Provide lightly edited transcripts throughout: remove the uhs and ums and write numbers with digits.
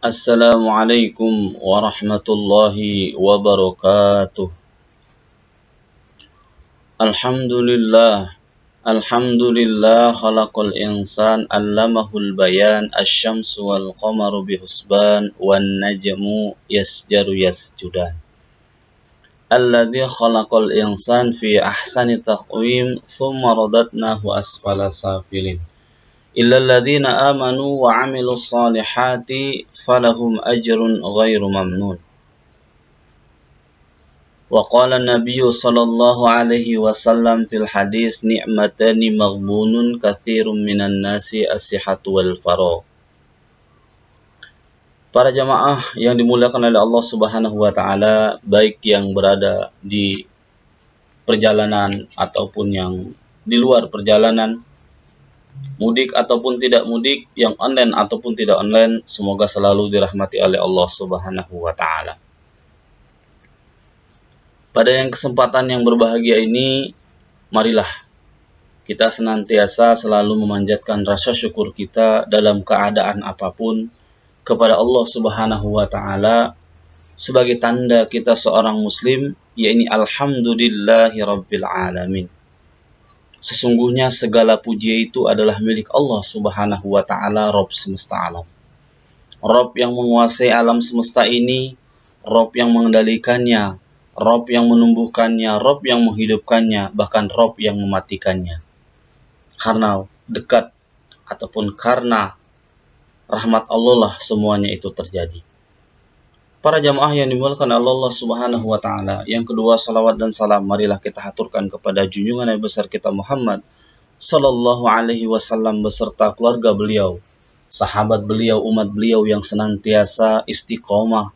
Assalamualaikum warahmatullahi wabarakatuh. Alhamdulillah. Alhamdulillah khalaqal insan allamahul bayan asyamsu wal qamaru bihusban wan najmu yasjaru yasjudan. Alladzi khalaqal insan fi ahsani taqwim thumma radatnahu asfala safilin. Illal ladzina amanu wa 'amilus solihati falahum ajrun ghairu mamnun. Wa qala an-nabiyyu sallallahu alaihi wasallam fil hadis ni'matani maghbunun katsirun minan nasi as-sihhatu wal faragh. Para jamaah yang dimuliakan oleh Allah Subhanahu wa taala, baik yang berada di perjalanan ataupun yang di luar perjalanan, mudik ataupun tidak mudik, yang online ataupun tidak online, semoga selalu dirahmati oleh Allah Subhanahu wa taala. Pada yang kesempatan yang berbahagia ini, marilah kita senantiasa selalu memanjatkan rasa syukur kita dalam keadaan apapun kepada Allah Subhanahu wa taala sebagai tanda kita seorang muslim, yakni alhamdulillahi rabbil alamin. Sesungguhnya segala puji itu adalah milik Allah Subhanahu wa taala, Rabb semesta alam. Rabb yang menguasai alam semesta ini, Rabb yang mengendalikannya, Rabb yang menumbuhkannya, Rabb yang menghidupkannya, bahkan Rabb yang mematikannya. Karena dekat ataupun karena rahmat Allah lah semuanya itu terjadi. Para jamaah yang dimuliakan Allah Subhanahu wa taala, yang kedua, salawat dan salam marilah kita haturkan kepada junjungan Nabi besar kita Muhammad sallallahu alaihi wasallam beserta keluarga beliau, sahabat beliau, umat beliau yang senantiasa istiqomah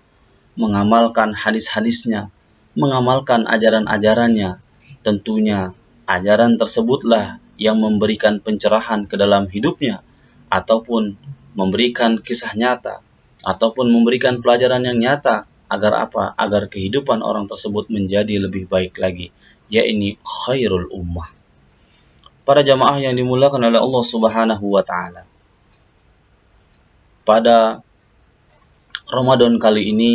mengamalkan hadis-hadisnya, mengamalkan ajaran-ajarannya. Tentunya ajaran tersebutlah yang memberikan pencerahan ke dalam hidupnya, ataupun memberikan kisah nyata, ataupun memberikan pelajaran yang nyata. Agar apa? Agar kehidupan orang tersebut menjadi lebih baik lagi, yakni khairul ummah. Para jamaah yang dimuliakan oleh Allah Subhanahu wa taala, pada Ramadan kali ini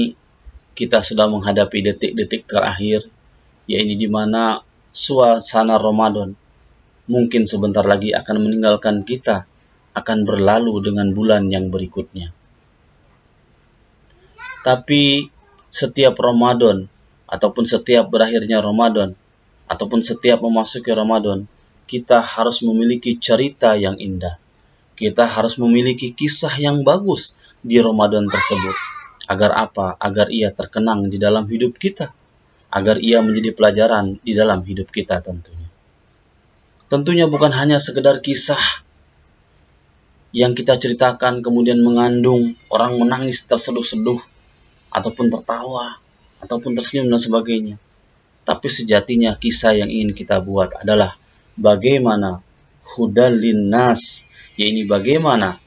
kita sudah menghadapi detik-detik terakhir, yakni di mana suasana Ramadan mungkin sebentar lagi akan meninggalkan kita, akan berlalu dengan bulan yang berikutnya. Tapi setiap Ramadan ataupun setiap berakhirnya Ramadan ataupun setiap memasuki Ramadan, kita harus memiliki cerita yang indah. Kita harus memiliki kisah yang bagus di Ramadan tersebut. Agar apa? Agar ia terkenang di dalam hidup kita. Agar ia menjadi pelajaran di dalam hidup kita tentunya. Tentunya bukan hanya sekedar kisah yang kita ceritakan kemudian mengandung orang menangis terseduh-seduh, ataupun tertawa, ataupun tersenyum dan sebagainya. Tapi sejatinya kisah yang ingin kita buat adalah bagaimana hudal linnas, yakni bagaimana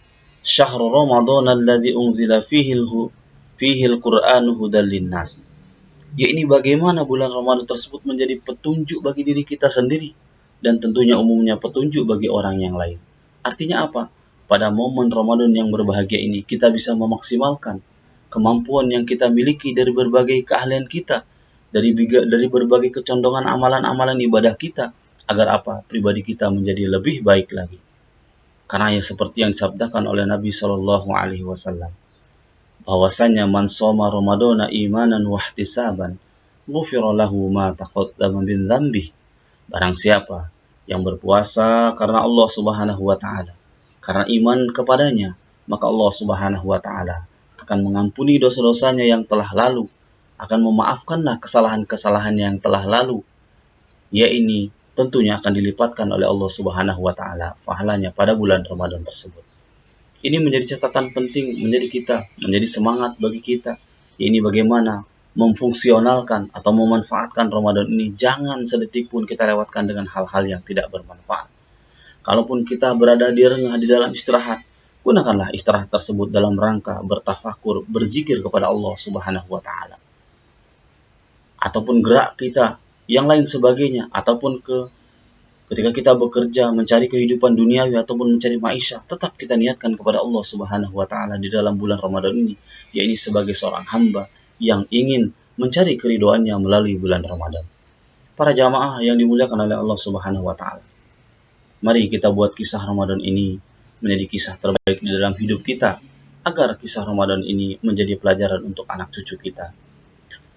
syahrul Ramadan alladzi unzila fihi al-Qur'anu hudal linnas, yakni bagaimana bulan Ramadan tersebut menjadi petunjuk bagi diri kita sendiri dan tentunya umumnya petunjuk bagi orang yang lain. Artinya apa? Pada momen Ramadan yang berbahagia ini kita bisa memaksimalkan kemampuan yang kita miliki dari berbagai keahlian kita, dari berbagai kecondongan amalan-amalan ibadah kita, agar apa? Pribadi kita menjadi lebih baik lagi. Karena yang seperti yang disabdakan oleh Nabi Shallallahu Alaihi Wasallam, bahwasanya man shoma Ramadana imanan wa ihtisaban ghufira lahu ma taqaddama min dzambi. Barang siapa yang berpuasa karena Allah Subhanahu wa taala, karena iman kepadanya, maka Allah Subhanahu wa taala akan mengampuni dosa-dosanya yang telah lalu, akan memaafkanlah kesalahan-kesalahan yang telah lalu. Ya, ini tentunya akan dilipatkan oleh Allah Subhanahu wa taala pahalanya pada bulan Ramadan tersebut. Ini menjadi catatan penting menjadi semangat bagi kita. Ini bagaimana memfungsionalkan atau memanfaatkan Ramadan ini. Jangan sedetik pun kita lewatkan dengan hal-hal yang tidak bermanfaat. Kalaupun kita berada di rengah di dalam istirahat, gunakanlah istirahat tersebut dalam rangka bertafakur, berzikir kepada Allah Subhanahu wa taala. Ataupun gerak kita yang lain sebagainya, ataupun ke Ketika kita bekerja mencari kehidupan duniawi ataupun mencari maisha, tetap kita niatkan kepada Allah Subhanahu wa taala di dalam bulan Ramadan ini, yaitu sebagai seorang hamba yang ingin mencari keridoannya melalui bulan Ramadan. Para jamaah yang dimuliakan oleh Allah Subhanahu wa taala, mari kita buat kisah Ramadan ini menjadi kisah terbaik di dalam hidup kita, agar kisah Ramadan ini menjadi pelajaran untuk anak cucu kita.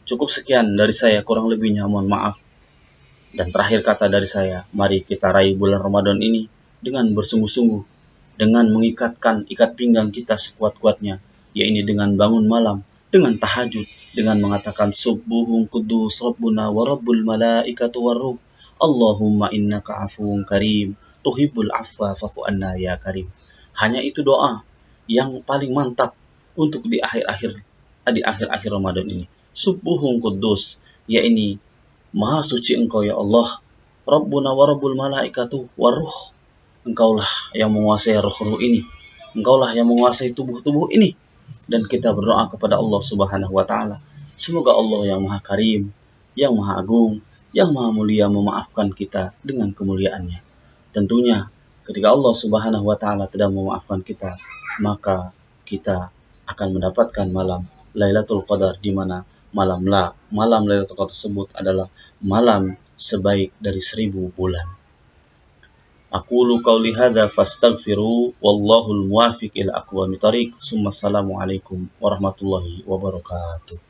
Cukup sekian dari saya, kurang lebihnya mohon maaf. Dan terakhir kata dari saya, mari kita raih bulan Ramadan ini dengan bersungguh-sungguh, dengan mengikatkan ikat pinggang kita sekuat-kuatnya, yaitu dengan bangun malam, dengan tahajud, dengan mengatakan Subuhun Kudus Rabbuna wa Rabbul Malaikatu Warruh, Allahumma innaka afuun karim, tuhibbul afwa fa'fu anna ya karim. Hanya itu doa yang paling mantap untuk di akhir-akhir Ramadan ini. Subuhun Kudus, yaitu Maha suci Engkau ya Allah, Rabbuna wa Rabbul Malaikatu Warruh. Engkaulah yang menguasai roh-roh ini, Engkaulah yang menguasai tubuh-tubuh ini. Dan kita berdoa kepada Allah Subhanahu wa taala, semoga Allah yang Maha Karim, yang Maha Agung, yang Maha Mulia memaafkan kita dengan kemuliaannya. Tentunya ketika Allah Subhanahu wa taala tidak memaafkan kita, maka kita akan mendapatkan malam Lailatul Qadar, di mana malam Lailatul Qadar tersebut adalah malam sebaik dari 1000 bulan. Aqulu qauli hadza fastaghfiru wallahul muwaffiq ila aqwamit thariq. Assalamualaikum warahmatullahi wabarakatuh.